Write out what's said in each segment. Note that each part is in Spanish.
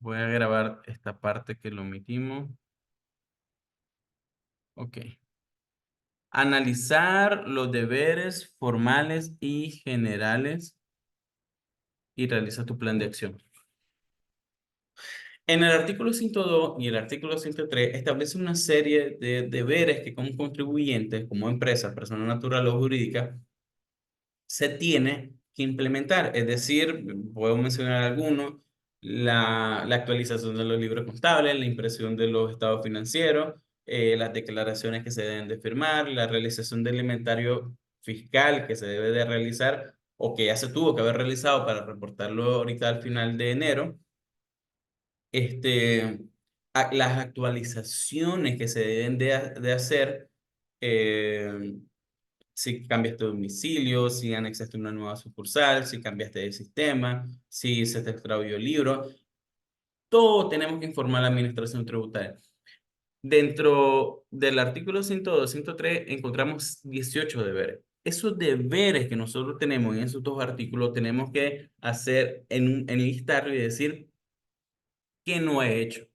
Voy a grabar esta parte que lo omitimos. Ok. Analizar los deberes formales y generales y realiza tu plan de acción. En el artículo 102 y el artículo 103 establece una serie de deberes que como contribuyentes, como empresa, persona natural o jurídica, se tiene que implementar. Es decir, puedo mencionar algunos: la actualización de los libros contables, la impresión de los estados financieros, las declaraciones que se deben de firmar, la realización del inventario fiscal que se debe de realizar o que ya se tuvo que haber realizado para reportarlo ahorita al final de enero. Este, las actualizaciones que se deben de hacer, eh, si cambiaste de domicilio, si anexaste una nueva sucursal, si cambiaste de sistema, si se te extravió el libro. Todo tenemos que informar a la administración tributaria. Dentro del artículo 102, 103 encontramos 18 deberes. Esos deberes que nosotros tenemos en esos dos artículos tenemos que hacer en listarlo y decir qué no he hecho,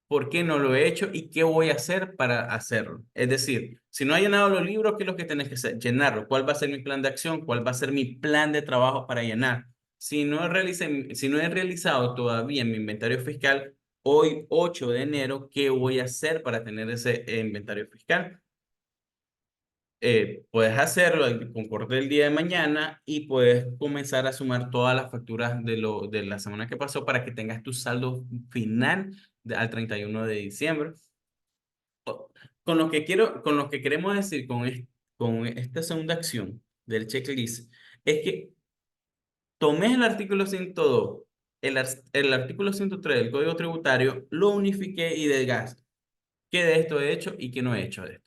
por qué no lo he hecho y qué voy a hacer para hacerlo. Es decir, si no he llenado los libros, ¿qué es lo que tenés que hacer? Llenarlo. ¿Cuál va a ser mi plan de acción? ¿Cuál va a ser mi plan de trabajo para llenar? Si no he realizado todavía mi inventario fiscal, hoy 8 de enero, ¿qué voy a hacer para tener ese inventario fiscal? Puedes hacerlo al concorde del día de mañana y puedes comenzar a sumar todas las facturas de la semana que pasó para que tengas tu saldo final al 31 de diciembre. Con lo que queremos decir con esta segunda acción del checklist es que tomes el artículo 102, el artículo 103 del Código Tributario, lo unifique y digas qué de esto he hecho y qué no he hecho de esto.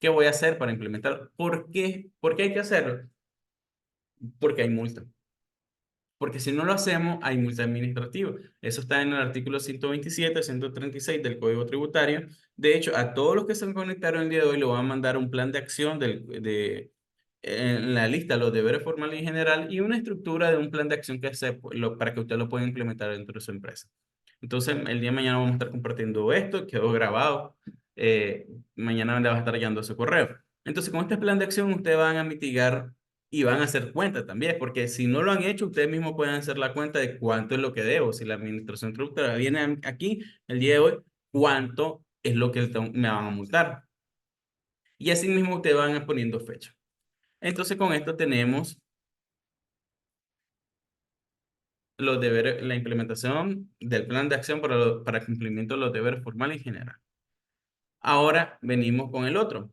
¿Qué voy a hacer para implementarlo? ¿Por qué? ¿Por qué hay que hacerlo? Porque hay multa. Porque si no lo hacemos, hay multa administrativa. Eso está en el artículo 127, 136 del Código Tributario. De hecho, a todos los que se conectaron el día de hoy, le van a mandar un plan de acción en la lista, los deberes formales en general, y una estructura de un plan de acción para que usted lo pueda implementar dentro de su empresa. Entonces, el día de mañana vamos a estar compartiendo esto, quedó grabado. Eh, Mañana le va a estar llegando su correo. Entonces, con este plan de acción, ustedes van a mitigar y van a hacer cuenta también, porque si no lo han hecho, ustedes mismos pueden hacer la cuenta de cuánto es lo que debo. Si la administración tributaria viene aquí el día de hoy, cuánto es lo que me van a multar. Y así mismo ustedes van poniendo fecha. Entonces, con esto tenemos los deberes, la implementación del plan de acción para cumplimiento de los deberes formales en general. Ahora venimos con el otro.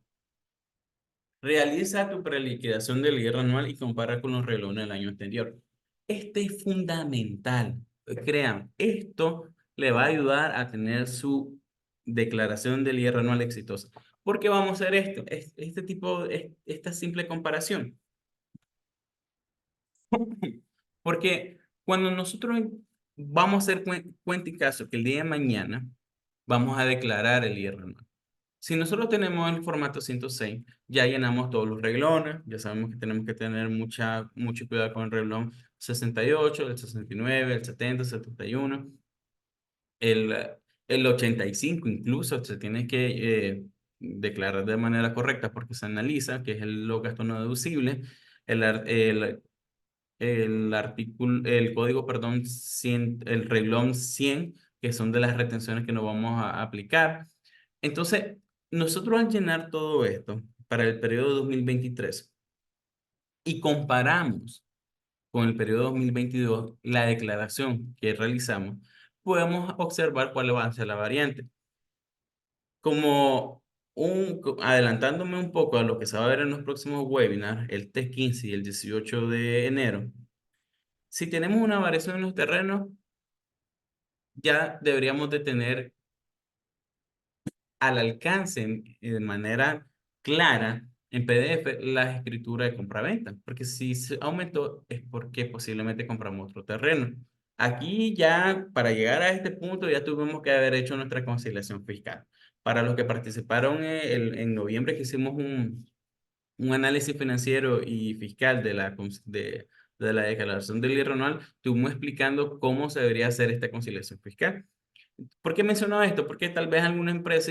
Realiza tu preliquidación del IR anual y compara con los renglones del año anterior. Este es fundamental. Crean, esto le va a ayudar a tener su declaración del IR anual exitosa. ¿Por qué vamos a hacer esto? Esta simple comparación. Porque cuando nosotros vamos a hacer cuenta y caso que el día de mañana vamos a declarar el IR anual. Si nosotros tenemos el formato 106, ya llenamos todos los reglones, ya sabemos que tenemos que tener mucho cuidado con el reglón 68, el 69, el 70, el 71, el, el 85 incluso se tiene que declarar de manera correcta porque se analiza, que es los gastos no deducibles, el, ar- el, el código, perdón, 100, el reglón 100, que son de las retenciones que nos vamos a aplicar. Entonces, nosotros al llenar todo esto para el periodo 2023 y comparamos con el periodo 2022, la declaración que realizamos, podemos observar cuál va a ser la variante. Adelantándome un poco a lo que se va a ver en los próximos webinars, el test 15 y el 18 de enero, si tenemos una variación en los terrenos, ya deberíamos de tener al alcance de manera clara en PDF las escrituras de compraventa, porque si se aumentó es porque posiblemente compramos otro terreno. Aquí ya, para llegar a este punto, ya tuvimos que haber hecho nuestra conciliación fiscal. Para los que participaron en noviembre, que hicimos un análisis financiero y fiscal de la declaración del IR anual, estuvimos explicando cómo se debería hacer esta conciliación fiscal. ¿Por qué mencionaba esto? Porque tal vez alguna empresa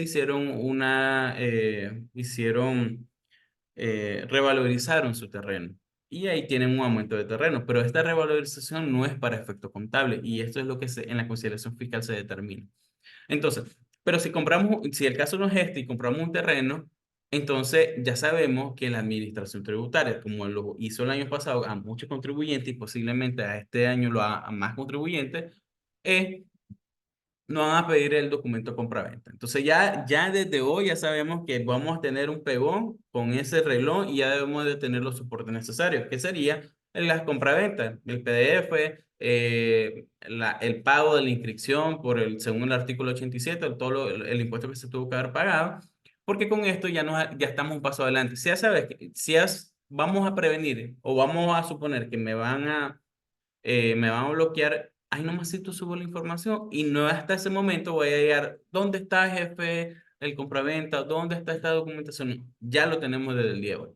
revalorizaron su terreno y ahí tienen un aumento de terreno, pero esta revalorización no es para efecto contable y esto es lo que en la conciliación fiscal se determina. Entonces, pero si el caso no es este y compramos un terreno, entonces ya sabemos que la administración tributaria, como lo hizo el año pasado a muchos contribuyentes y posiblemente a este año lo haga a más contribuyentes, es no van a pedir el documento compraventa. Entonces ya desde hoy ya sabemos que vamos a tener un pegón con ese reloj y ya debemos de tener los soportes necesarios, que sería las compraventas, el PDF, el pago de la inscripción según el artículo 87, el impuesto que se tuvo que haber pagado, porque con esto ya estamos un paso adelante. Si ya sabes, vamos a prevenir o vamos a suponer que me van a bloquear, ahí nomás si tú subo la información y no hasta ese momento voy a llegar, ¿dónde está jefe, el compraventa? ¿Dónde está esta documentación? Ya lo tenemos desde el día de hoy.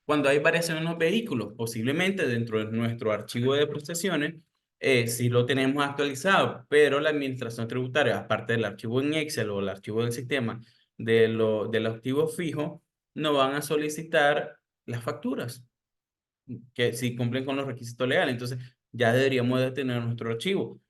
Cuando hay variación en los vehículos, posiblemente dentro de nuestro archivo de prestaciones, sí lo tenemos actualizado, pero la administración tributaria, aparte del archivo en Excel o el archivo del sistema del activo fijo, no van a solicitar las facturas que si cumplen con los requisitos legales. Entonces, ya deberíamos de tener nuestro archivo.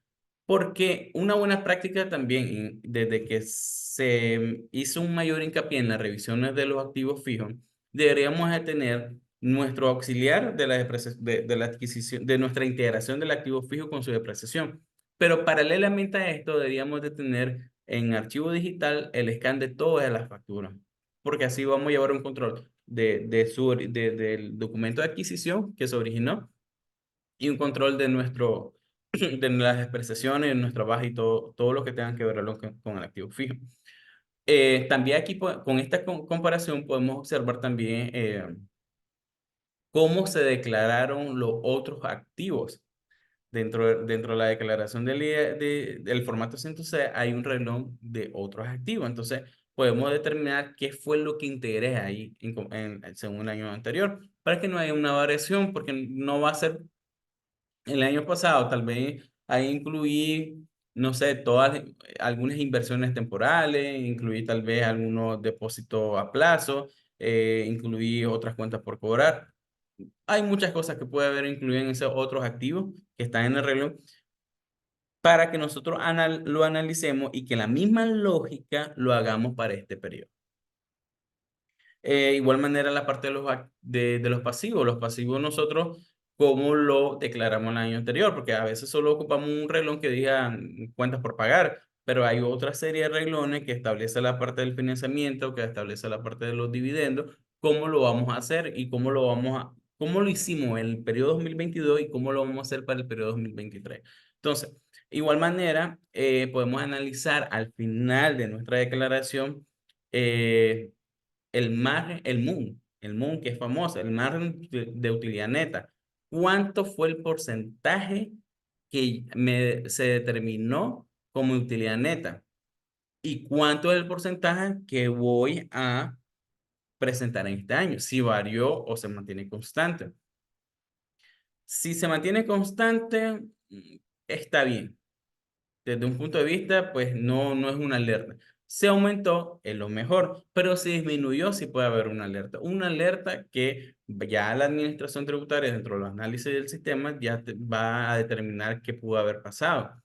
Porque una buena práctica también, desde que se hizo un mayor hincapié en las revisiones de los activos fijos, deberíamos de tener nuestro auxiliar de la adquisición, de nuestra integración del activo fijo con su depreciación. Pero paralelamente a esto, deberíamos de tener en archivo digital el scan de todas las facturas, porque así vamos a llevar un control del documento de adquisición que se originó y un control de las prestaciones, nuestra baja y todo lo que tenga que ver con el activo fijo. También aquí con esta comparación podemos observar también cómo se declararon los otros activos. Dentro de la declaración del formato 106 hay un renglón de otros activos. Entonces, podemos determinar qué fue lo que integré ahí según el año anterior, para que no haya una variación, porque no va a ser el año pasado. Tal vez ahí incluí, no sé, algunas inversiones temporales, incluí tal vez algunos depósitos a plazo, incluí otras cuentas por cobrar. Hay muchas cosas que puede haber incluido en esos otros activos que están en el reloj para que nosotros lo analicemos y que la misma lógica lo hagamos para este periodo. Igual manera la parte de los pasivos. Los pasivos nosotros, ¿cómo lo declaramos el año anterior? Porque a veces solo ocupamos un reglón que diga cuentas por pagar, pero hay otra serie de reglones que establece la parte del financiamiento, que establece la parte de los dividendos, cómo lo vamos a hacer y cómo lo hicimos en el periodo 2022 y cómo lo vamos a hacer para el periodo 2023. Entonces, igual manera, podemos analizar al final de nuestra declaración, el MUN que es famoso, el margen de utilidad neta. ¿Cuánto fue el porcentaje que se determinó como utilidad neta? ¿Y cuánto es el porcentaje que voy a presentar en este año? Si varió o se mantiene constante. Si se mantiene constante, está bien. Desde un punto de vista, pues no es una alerta. Se aumentó, es lo mejor, pero si disminuyó, sí puede haber una alerta. Una alerta que ya la administración tributaria, dentro de los análisis del sistema, ya va a determinar qué pudo haber pasado.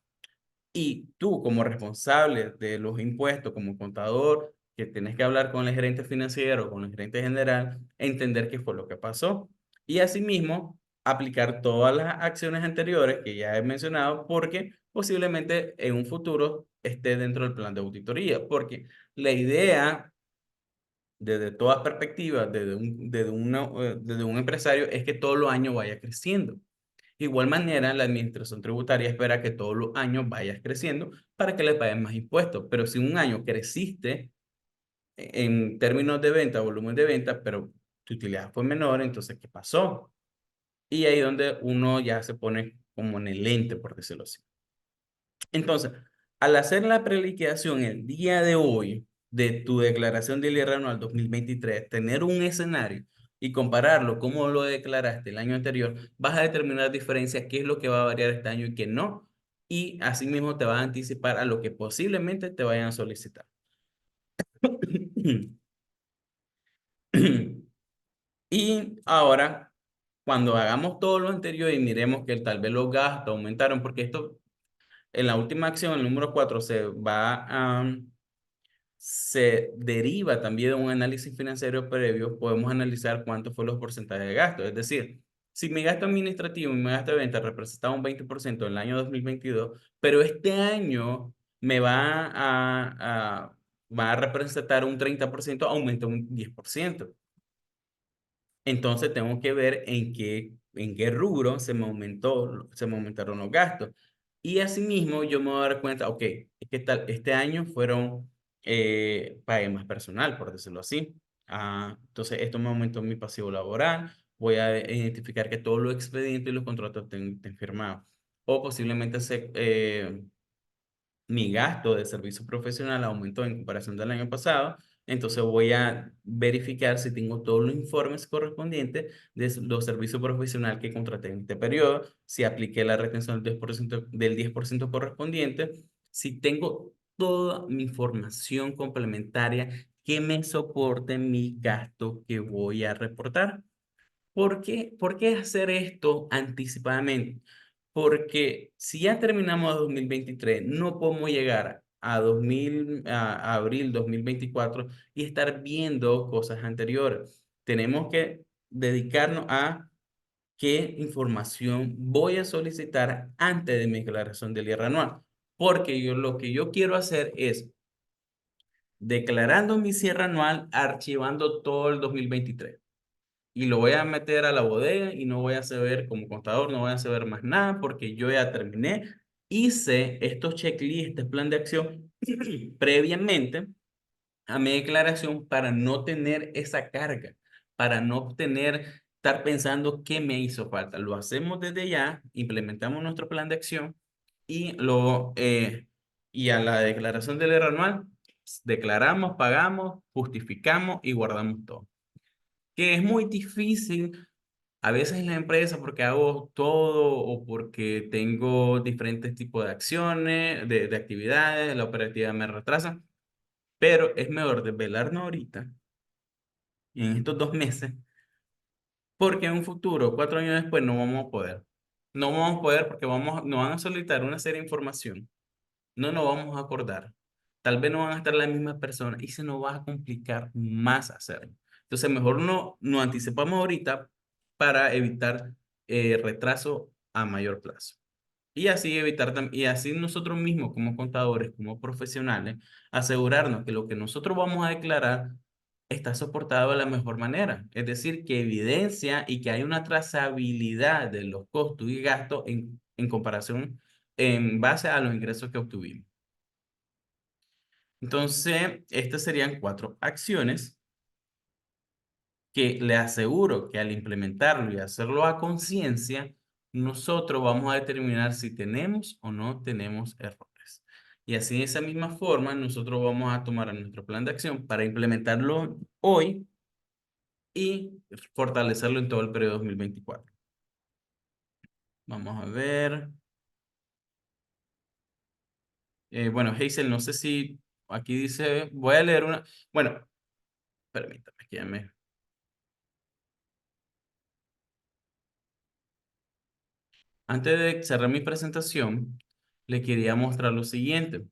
Y tú, como responsable de los impuestos, como contador, que tienes que hablar con el gerente financiero, con el gerente general, entender qué fue lo que pasó. Y asimismo, aplicar todas las acciones anteriores que ya he mencionado, porque posiblemente en un futuro esté dentro del plan de auditoría. Porque la idea, desde todas perspectivas, desde un empresario, es que todos los años vaya creciendo. De igual manera, la administración tributaria espera que todos los años vayas creciendo para que le paguen más impuestos. Pero si un año creciste en términos de venta, volumen de venta, pero tu utilidad fue menor, entonces, ¿qué pasó? Y ahí es donde uno ya se pone como en el lente, por decirlo así. Entonces, al hacer la preliquidación el día de hoy de tu declaración del IR anual 2023, tener un escenario y compararlo, cómo lo declaraste el año anterior, vas a determinar diferencias, qué es lo que va a variar este año y qué no. Y asimismo te vas a anticipar a lo que posiblemente te vayan a solicitar. Y ahora, cuando hagamos todo lo anterior y miremos que tal vez los gastos aumentaron, porque esto en la última acción, el número 4 se deriva también de un análisis financiero previo, podemos analizar cuántos fueron los porcentajes de gasto. Es decir, si mi gasto administrativo y mi gasto de venta representaba un 20% en el año 2022, pero este año me va a representar un 30%, aumenta un 10%. Entonces tengo que ver en qué rubro se me aumentaron los gastos. Y asimismo yo me voy a dar cuenta, ok, es que este año pagué más personal, por decirlo así. Entonces esto me aumentó mi pasivo laboral. Voy a identificar que todos los expedientes y los contratos estén firmados. O posiblemente mi gasto de servicio profesional aumentó en comparación del año pasado, entonces voy a verificar si tengo todos los informes correspondientes de los servicios profesionales que contraté en este periodo, si apliqué la retención del 10% correspondiente, si tengo toda mi información complementaria que me soporte mi gasto que voy a reportar. ¿Por qué hacer esto anticipadamente? Porque si ya terminamos 2023, no podemos llegar a abril 2024 y estar viendo cosas anteriores. Tenemos que dedicarnos a qué información voy a solicitar antes de mi declaración del IR anual. Porque lo que yo quiero hacer es, declarando mi cierre anual, archivando todo el 2023 y lo voy a meter a la bodega y no voy a saber, como contador, no voy a saber más nada porque yo ya terminé. Hice estos checklists, este plan de acción previamente a mi declaración para no tener esa carga, para no estar pensando qué me hizo falta. Lo hacemos desde ya, implementamos nuestro plan de acción y, y a la declaración del error anual, declaramos, pagamos, justificamos y guardamos todo. Que es muy difícil a veces en la empresa porque hago todo o porque tengo diferentes tipos de acciones, de actividades, la operatividad me retrasa, pero es mejor desvelarnos ahorita, en estos 2 meses, porque en un futuro, 4 años después, no vamos a poder. No vamos a poder porque nos van a solicitar una serie de información, no nos vamos a acordar. Tal vez no van a estar las mismas personas y se nos va a complicar más hacerlo. Entonces, mejor no nos anticipamos ahorita para evitar retraso a mayor plazo. Y así y así nosotros mismos como contadores, como profesionales, asegurarnos que lo que nosotros vamos a declarar está soportado de la mejor manera. Es decir, que evidencia y que hay una trazabilidad de los costos y gastos en comparación en base a los ingresos que obtuvimos. Entonces, estas serían 4 acciones que le aseguro que al implementarlo y hacerlo a conciencia, nosotros vamos a determinar si tenemos o no tenemos errores. Y así de esa misma forma, nosotros vamos a tomar nuestro plan de acción para implementarlo hoy y fortalecerlo en todo el periodo 2024. Vamos a ver. Bueno, Hazel, no sé si aquí dice, voy a leer una. Bueno, permítame que ya me. Antes de cerrar mi presentación, le quería mostrar lo siguiente.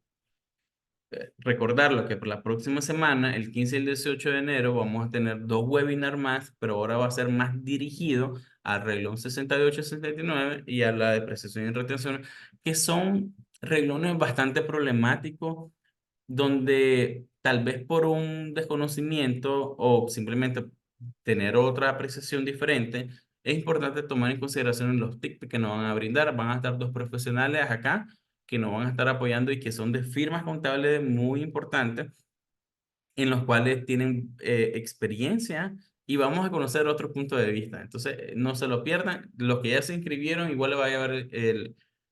Recordarlo que por la próxima semana, el 15 y el 18 de enero, vamos a tener 2 webinars más, pero ahora va a ser más dirigido al reglón 68-69 y a la depreciación y retención, que son reglones bastante problemáticos, donde tal vez por un desconocimiento o simplemente tener otra apreciación diferente, es importante tomar en consideración los tips que nos van a brindar. Van a estar 2 profesionales acá que nos van a estar apoyando y que son de firmas contables muy importantes, en los cuales tienen experiencia y vamos a conocer otro punto de vista. Entonces, no se lo pierdan. Los que ya se inscribieron, igual le va a llevar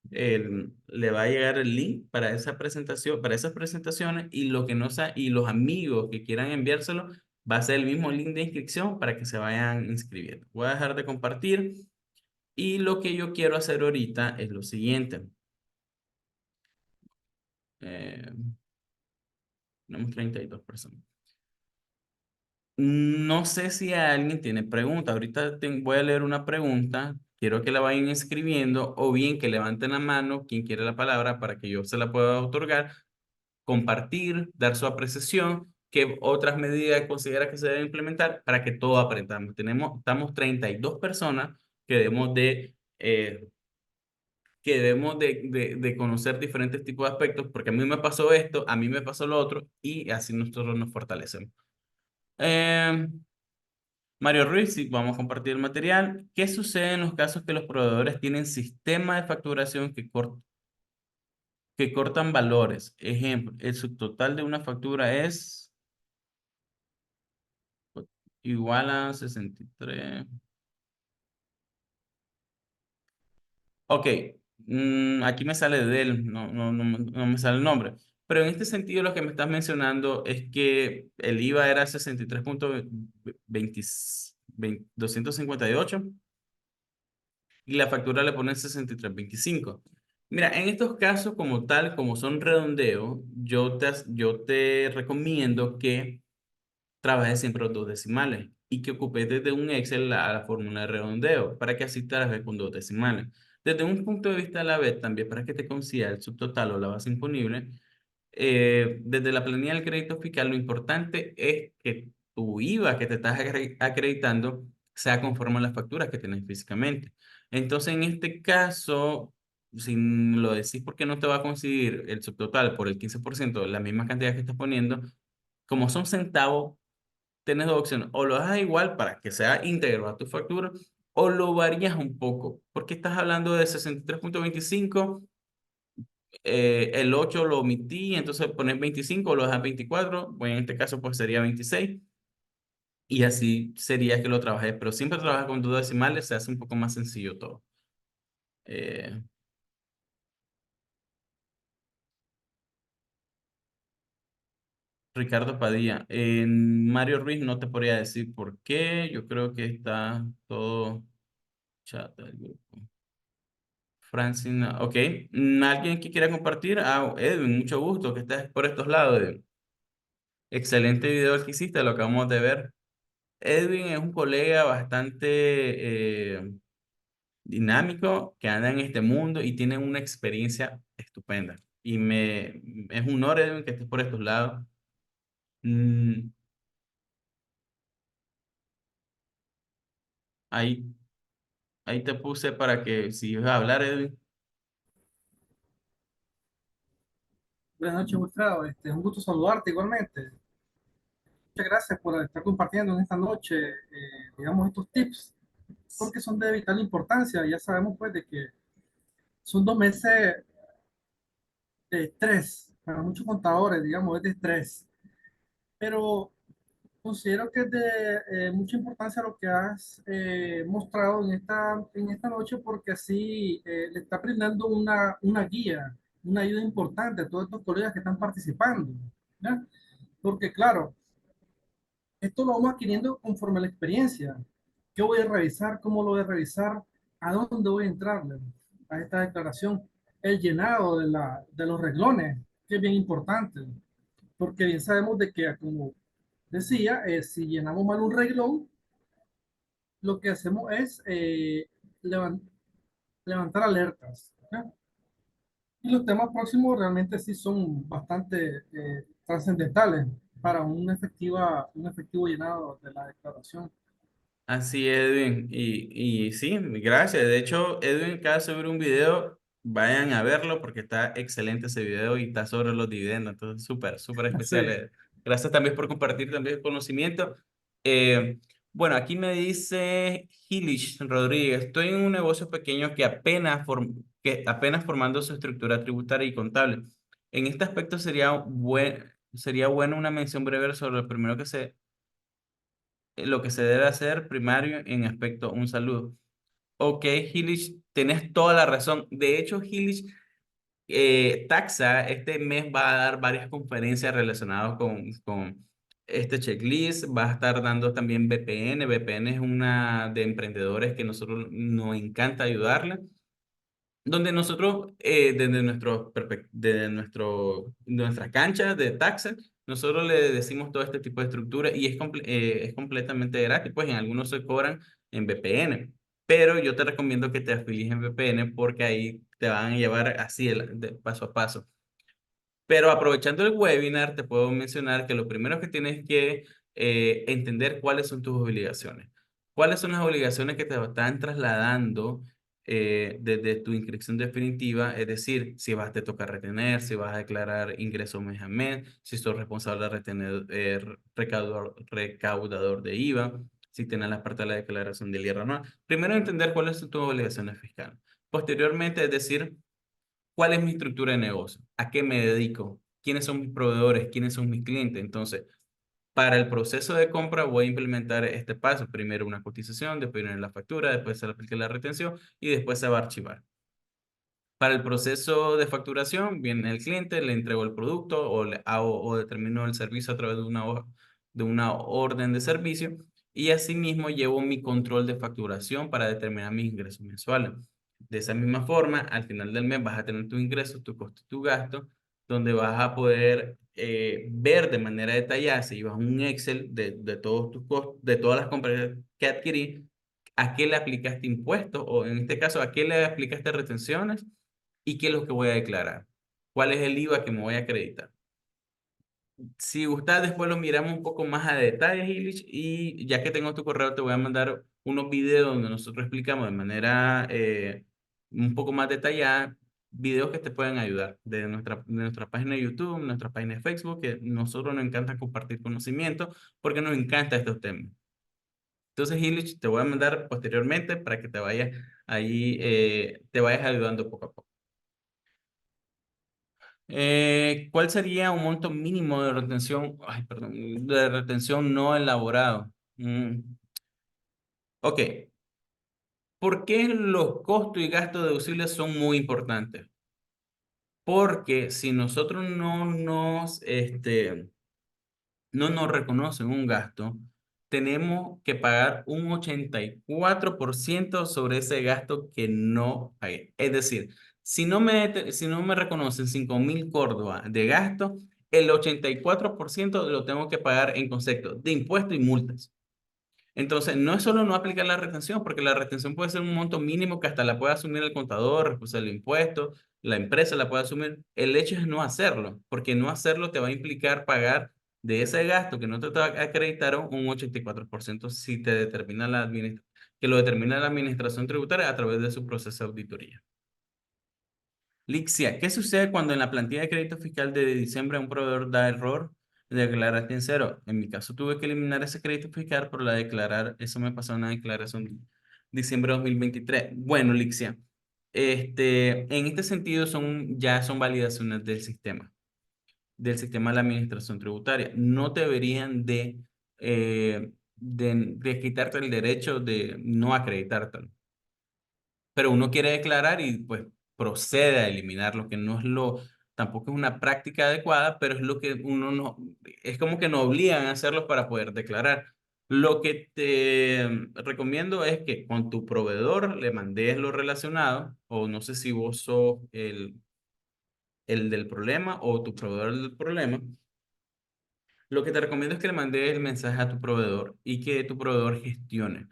le va a llegar el link para esa presentación, para esas presentaciones y lo que no y los amigos que quieran enviárselo, Va a ser el mismo link de inscripción para que se vayan inscribiendo. Voy a dejar de compartir y lo que yo quiero hacer ahorita es lo siguiente. Eh, Tenemos 32 personas. No sé si alguien tiene preguntas. Ahorita voy a leer una pregunta. Quiero que la vayan escribiendo o bien que levanten la mano quien quiere la palabra para que yo se la pueda otorgar, compartir, dar su apreciación, qué otras medidas considera que se deben implementar para que todos aprendamos. Estamos 32 personas que debemos de conocer diferentes tipos de aspectos, porque a mí me pasó esto, a mí me pasó lo otro, y así nosotros nos fortalecemos. Eh, Mario Ruiz, sí, vamos a compartir el material. ¿Qué sucede en los casos que los proveedores tienen sistemas de facturación que cortan valores? Ejemplo, el subtotal de una factura es igual a 63. Ok, aquí me sale de él, no me sale el nombre. Pero en este sentido lo que me estás mencionando es que el IVA era 63.258 y la factura le ponen 63.25. Mira, en estos casos como tal, como son redondeos, yo te recomiendo que trabajes siempre los dos decimales y que ocupes desde un Excel la fórmula de redondeo para que así trabajes con dos decimales. Desde un punto de vista de la vez también para que te consiga el subtotal o la base imponible, desde la planilla del crédito fiscal, lo importante es que tu IVA que te estás acreditando sea conforme a las facturas que tienes físicamente. Entonces, en este caso, si lo decís porque no te va a conseguir el subtotal por el 15%, la misma cantidad que estás poniendo, como son centavos, tienes dos opciones. O lo hagas igual para que sea íntegro a tu factura, o lo varías un poco, porque estás hablando de 63.25, el 8 lo omití, entonces pones 25 lo dejas 24, bueno, en este caso pues sería 26, y así sería que lo trabajes, pero siempre trabaja con dos decimales, se hace un poco más sencillo todo. Eh, Ricardo Padilla, Mario Ruiz no te podría decir por qué, yo creo que está todo chat del grupo. Francina, ok. ¿Alguien que quiera compartir? Edwin, mucho gusto que estés por estos lados. Excelente video el que hiciste, lo acabamos de ver. Edwin es un colega bastante dinámico que anda en este mundo y tiene una experiencia estupenda. Es un honor, Edwin, que estés por estos lados. Mm, ahí, ahí te puse para que si ibas a hablar, Edwin. Buenas noches, Wilfredo. Es un gusto saludarte igualmente. Muchas gracias por estar compartiendo en esta noche, digamos, estos tips, porque son de vital importancia. Ya sabemos, pues, de que son 2 meses de estrés para muchos contadores, digamos, es de estrés. Pero considero que es de mucha importancia lo que has mostrado en esta noche, porque así le está brindando una guía, una ayuda importante a todos estos colegas que están participando. ¿Ya? Porque, claro, esto lo vamos adquiriendo conforme a la experiencia. ¿Qué voy a revisar? ¿Cómo lo voy a revisar? ¿A dónde voy a entrarle a esta declaración? El llenado de los reglones, que es bien importante, porque bien sabemos de que, como decía, si llenamos mal un reglón, lo que hacemos es levan- levantar alertas. ¿Ya? Y los temas próximos realmente sí son bastante trascendentales para un efectivo llenado de la declaración. Así, Edwin. Y sí, gracias. De hecho, Edwin acaba de subir un video. Vayan a verlo porque está excelente ese video y está sobre los dividendos. Entonces, súper, súper especial. Sí. Gracias también por compartir también el conocimiento. Eh, bueno, aquí me dice Gilish Rodríguez. Estoy en un negocio pequeño que apenas formando su estructura tributaria y contable. En este aspecto sería bueno una mención breve sobre lo primero lo que se debe hacer primario en aspecto un saludo. Ok, Hillich, tenés toda la razón. De hecho, Hillich, Taxa este mes va a dar varias conferencias relacionadas este checklist, va a estar dando también VPN. VPN es una de emprendedores que nosotros nos encanta ayudarle, donde nosotros, nuestra cancha de taxes, nosotros le decimos todo este tipo de estructura y es completamente gratis, pues en algunos se cobran en VPN, pero yo te recomiendo que te afilies en VPN porque ahí te van a llevar así de paso a paso. Pero aprovechando el webinar, te puedo mencionar que lo primero que tienes que entender cuáles son tus obligaciones. ¿Cuáles son las obligaciones que te están trasladando desde tu inscripción definitiva? Es decir, si vas a te toca retener, si vas a declarar ingresos mes a mes, si sos responsable de retener, recaudador de IVA, si tienes la parte de la declaración del IR anual. Primero entender cuáles son tus obligaciones fiscales. Posteriormente, es decir, ¿cuál es mi estructura de negocio? ¿A qué me dedico? ¿Quiénes son mis proveedores? ¿Quiénes son mis clientes? Entonces, para el proceso de compra voy a implementar este paso. Primero una cotización, después viene la factura, después se le aplica la retención y después se va a archivar. Para el proceso de facturación, viene el cliente, le entrego el producto o, le hago, o determino el servicio a través de una orden de servicio y asimismo llevo mi control de facturación para determinar mis ingresos mensuales. De esa misma forma, al final del mes vas a tener tus ingresos, tu costo y tu gasto, donde vas a poder ver de manera detallada, si llevas un Excel de todos tus costos, de todas las compras que adquirí, a qué le aplicaste impuestos o en este caso, a qué le aplicaste retenciones y qué es lo que voy a declarar. ¿Cuál es el IVA que me voy a acreditar? Si gusta, después lo miramos un poco más a detalle, Illich, y ya que tengo tu correo, te voy a mandar unos videos donde nosotros explicamos de manera un poco más detallada, videos que te pueden ayudar de nuestra página de YouTube, nuestra página de Facebook, que nosotros nos encanta compartir conocimiento porque nos encanta estos temas. Entonces, Illich, te voy a mandar posteriormente para que te vayas ahí, te vayas ayudando poco a poco. ¿Cuál sería un monto mínimo de retención? Ay, perdón, de retención no elaborado. Ok, ¿por qué los costos y gastos deducibles son muy importantes? Porque si nosotros no nos reconocen un gasto, tenemos que pagar un 84% sobre ese gasto que no pagué. Es decir, si no me reconocen 5.000 Córdoba de gasto, el 84% lo tengo que pagar en concepto de impuestos y multas. Entonces, no es solo no aplicar la retención, porque la retención puede ser un monto mínimo que hasta la puede asumir el contador, responsable del impuesto, la empresa la puede asumir. El hecho es no hacerlo, porque no hacerlo te va a implicar pagar de ese gasto que no te acreditaron un 84% si te determina que lo determina la administración tributaria a través de su proceso de auditoría. Lixia, ¿qué sucede cuando en la plantilla de crédito fiscal de diciembre un proveedor da error de declarar en cero? En mi caso tuve que eliminar ese crédito fiscal por la declarar, eso me pasó en la declaración de diciembre de 2023. Bueno, Lixia, en este sentido ya son validaciones del sistema de la administración tributaria. No te deberían de quitarte el derecho de no acreditártelo, pero uno quiere declarar y pues procede a eliminar lo que no es tampoco es una práctica adecuada, pero es lo que uno no, es como que nos obligan a hacerlo para poder declarar. Lo que te recomiendo es que con tu proveedor le mandes lo relacionado, o no sé si vos sos el del problema o tu proveedor del problema. Lo que te recomiendo es que le mandes el mensaje a tu proveedor y que tu proveedor gestione.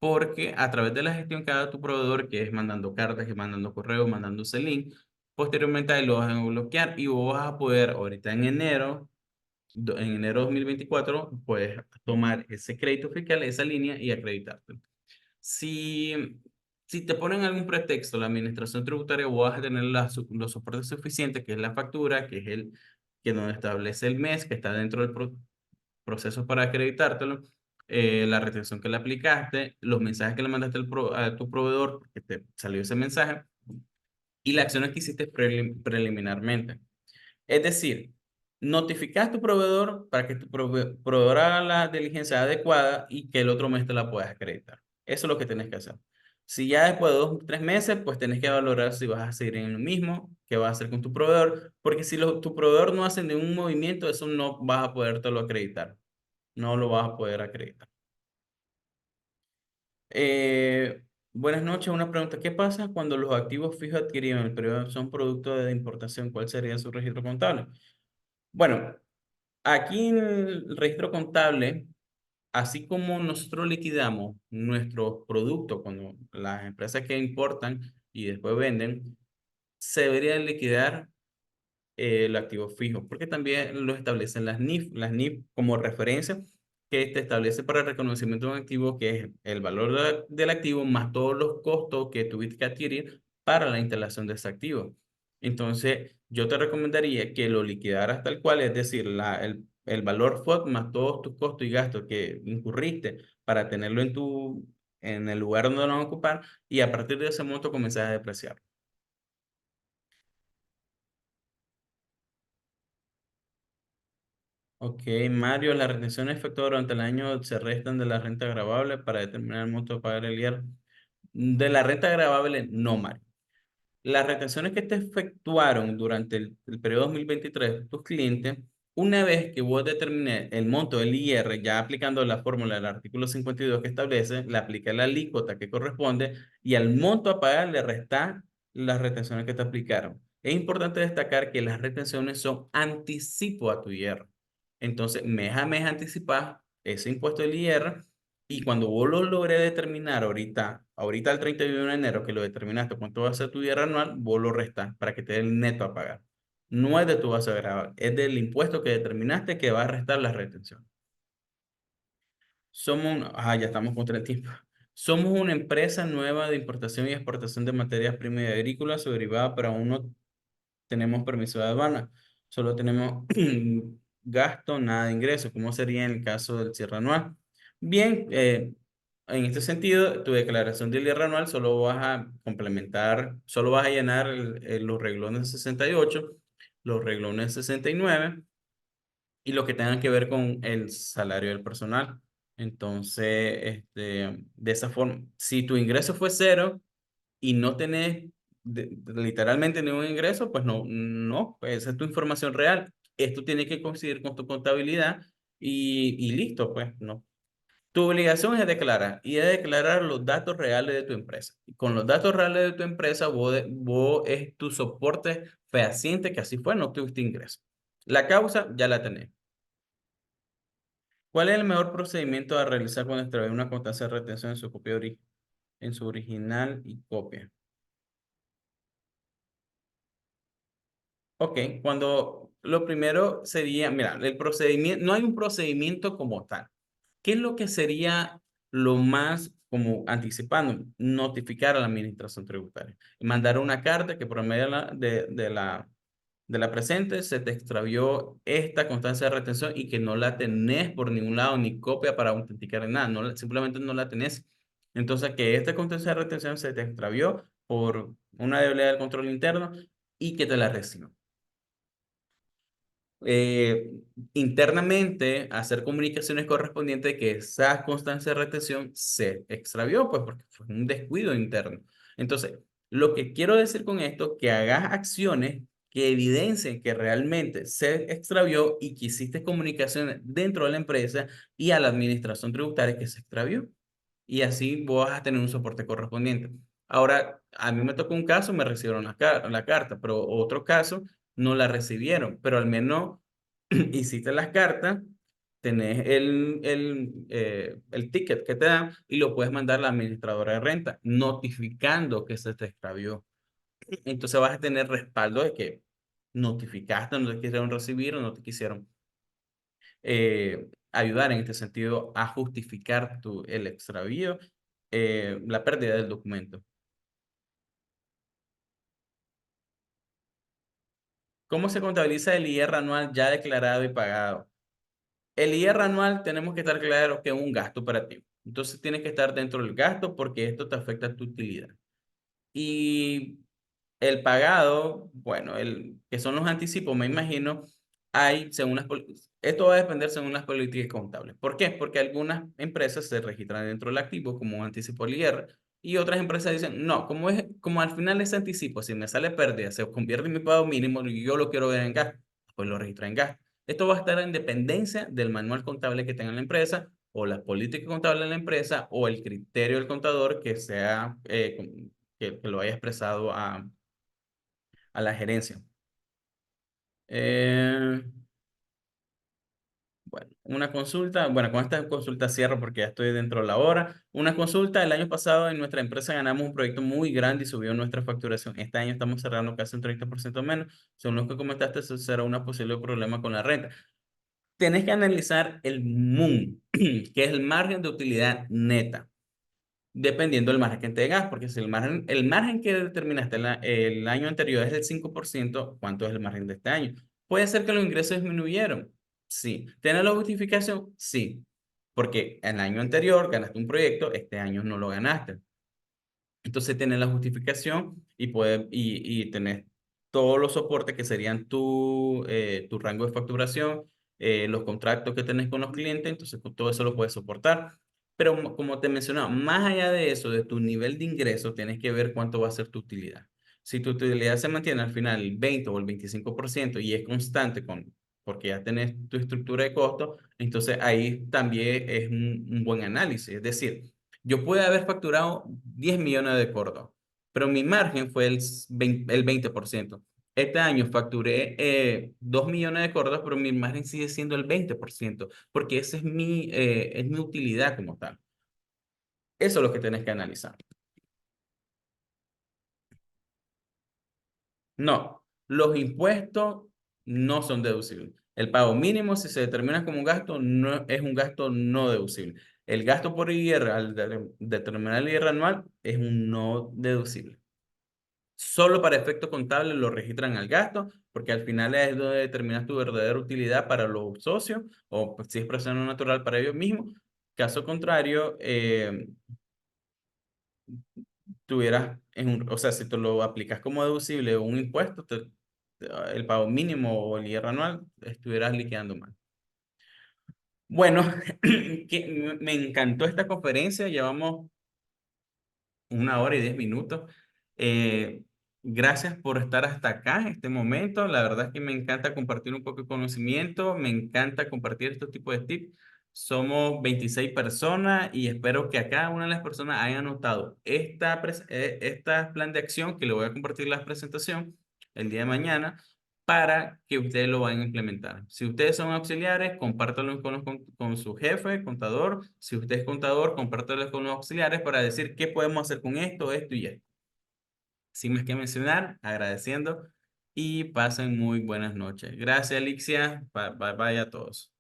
Porque a través de la gestión que haga tu proveedor, que es mandando cartas, que es mandando correos, mandando ese link, posteriormente ahí lo vas a bloquear y vos vas a poder ahorita en enero de 2024, pues tomar ese crédito fiscal, esa línea y acreditarte. Si, si te ponen algún pretexto la administración tributaria, vos vas a tener los soportes suficientes, que es la factura, que es que donde establece el mes, que está dentro del proceso para acreditártelo, la retención que le aplicaste, los mensajes que le mandaste a tu proveedor, porque te salió ese mensaje, y las acciones que hiciste preliminarmente. Es decir, notificas a tu proveedor para que tu proveedor haga la diligencia adecuada y que el otro mes te la puedas acreditar. Eso es lo que tienes que hacer. Si ya después de 2 o 3 meses, pues tenés que valorar si vas a seguir en lo mismo, qué vas a hacer con tu proveedor, porque si tu proveedor no hace ningún movimiento, eso no vas a podértelo acreditar. no lo vas a poder acreditar. Eh, Buenas noches, una pregunta. ¿Qué pasa cuando los activos fijos adquiridos en el periodo son producto de importación? ¿Cuál sería su registro contable? Bueno, aquí en el registro contable, así como nosotros liquidamos nuestros productos cuando las empresas que importan y después venden, se debería liquidar el activo fijo, porque también lo establecen las NIF como referencia que te establece para el reconocimiento de un activo, que es el valor del activo más todos los costos que tuviste que adquirir para la instalación de ese activo. Entonces, yo te recomendaría que lo liquidaras tal cual, es decir, el valor FOB más todos tus costos y gastos que incurriste para tenerlo en el lugar donde lo van a ocupar, y a partir de ese monto comenzar a depreciar. Ok, Mario, las retenciones efectuadas durante el año se restan de la renta gravable para determinar el monto a pagar el IR. De la renta gravable, no, Mario. Las retenciones que te efectuaron durante el periodo 2023, tus clientes, una vez que vos determines el monto del IR, ya aplicando la fórmula del artículo 52 que establece, le aplica la alícuota que corresponde y al monto a pagar le resta las retenciones que te aplicaron. Es importante destacar que las retenciones son anticipo a tu IR. Entonces, mes a mes anticipas ese impuesto del IR, y cuando vos lo logres determinar ahorita el 31 de enero que lo determinaste, cuánto va a ser tu IR anual, vos lo restas para que te dé el neto a pagar. No es de tu base agregada, es del impuesto que determinaste que va a restar la retención. Ya estamos contra el tiempo. Somos una empresa nueva de importación y exportación de materias primas y agrícolas o derivadas, pero aún no tenemos permiso de aduana. Solo tenemos gasto, nada de ingreso. ¿Cómo sería en el caso del cierre anual? Bien, en este sentido, tu declaración del cierre anual solo vas a complementar, solo vas a llenar los renglones 68, los renglones 69 y lo que tenga que ver con el salario del personal. Entonces, de esa forma, si tu ingreso fue cero y no tenés literalmente ningún ingreso, pues no, pues esa es tu información real. Esto tiene que coincidir con tu contabilidad y listo, pues no. Tu obligación es declarar y es declarar los datos reales de tu empresa. Y con los datos reales de tu empresa, vos es tu soporte fehaciente que así fue, no tuviste ingreso. La causa ya la tenés. ¿Cuál es el mejor procedimiento a realizar cuando extrae una constancia de retención en su copia en su original y copia? Ok, cuando lo primero sería, mira, el procedimiento, no hay un procedimiento como tal. ¿Qué es lo que sería lo más como anticipando? Notificar a la administración tributaria. Mandar una carta que por medio de la presente se te extravió esta constancia de retención y que no la tenés por ningún lado, ni copia para autenticar en nada, simplemente no la tenés. Entonces, que esta constancia de retención se te extravió por una debilidad del control interno y que te la reciban. eh, Internamente hacer comunicaciones correspondientes de que esa constancia de retención se extravió, pues porque fue un descuido interno. Entonces, lo que quiero decir con esto, que hagas acciones que evidencien que realmente se extravió y que hiciste comunicaciones dentro de la empresa y a la administración tributaria que se extravió. Y así vos vas a tener un soporte correspondiente. Ahora, a mí me tocó un caso, me recibieron la carta, pero otro caso no la recibieron, pero al menos hiciste las cartas, tenés el ticket que te dan y lo puedes mandar a la administradora de renta, notificando que se te extravió. Entonces vas a tener respaldo de que notificaste, no te quisieron recibir o no te quisieron ayudar en este sentido a justificar el extravío, la pérdida del documento. ¿Cómo se contabiliza el IR anual ya declarado y pagado? El IR anual tenemos que estar claros que es un gasto operativo. Entonces tienes que estar dentro del gasto porque esto te afecta a tu utilidad. Y el pagado, bueno, que son los anticipos, me imagino, esto va a depender según las políticas contables. ¿Por qué? Porque algunas empresas se registran dentro del activo como un anticipo al IR y otras empresas dicen, no, como al final ese anticipo, si me sale pérdida, se convierte en mi pago mínimo y yo lo quiero ver en gasto, pues lo registro en gasto. Esto va a estar en dependencia del manual contable que tenga la empresa o la política contable de la empresa o el criterio del contador que sea, que lo haya expresado a la gerencia. Eh, bueno, una consulta, bueno, con esta consulta cierro porque ya estoy dentro de la hora. Una consulta, el año pasado en nuestra empresa ganamos un proyecto muy grande y subió nuestra facturación. Este año estamos cerrando casi un 30% menos. Según lo que comentaste, eso será un posible problema con la renta. Tenés que analizar el MUN, que es el margen de utilidad neta, dependiendo del margen que tengas, porque si el margen que determinaste el año anterior es del 5%, ¿cuánto es el margen de este año? Puede ser que los ingresos disminuyeron. Sí. ¿Tienes la justificación? Sí. Porque el año anterior ganaste un proyecto, este año no lo ganaste. Entonces tenés la justificación y tenés todos los soportes que serían tu rango de facturación, los contratos que tenés con los clientes, entonces con todo eso lo puedes soportar. Pero como te mencionaba, más allá de eso, de tu nivel de ingreso, tienes que ver cuánto va a ser tu utilidad. Si tu utilidad se mantiene al final el 20 o el 25% y es constante porque ya tenés tu estructura de costo, entonces ahí también es un buen análisis. Es decir, yo pude haber facturado 10 millones de córdobas, pero mi margen fue el 20%. Este año facturé 2 millones de córdobas, pero mi margen sigue siendo el 20%, porque esa es mi utilidad como tal. Eso es lo que tenés que analizar. No, los impuestos no son deducibles. El pago mínimo, si se determina como un gasto, no es un gasto no deducible. El gasto por IR, determinar el IR anual, es un no deducible. Solo para efecto contable lo registran al gasto, porque al final es donde determinas tu verdadera utilidad para los socios o pues, si es persona natural para ellos mismos. Caso contrario, tuvieras, o sea, si te lo aplicas como deducible o un impuesto, el pago mínimo o el IR anual, estuvieras liquidando mal. Bueno, me encantó esta conferencia. Llevamos 1 hora y 10 minutos. Eh, Gracias por estar hasta acá en este momento. La verdad es que me encanta compartir un poco de conocimiento, me encanta compartir estos tipos de tips. Somos 26 personas y espero que a cada una de las personas haya anotado esta plan de acción que le voy a compartir la presentación el día de mañana para que ustedes lo vayan a implementar. Si ustedes son auxiliares, compártanlo con su jefe, contador. Si usted es contador, compártelo con los auxiliares para decir qué podemos hacer con esto y esto. Sin más que mencionar, agradeciendo y pasen muy buenas noches. Gracias, Alixia. Bye, bye, bye a todos.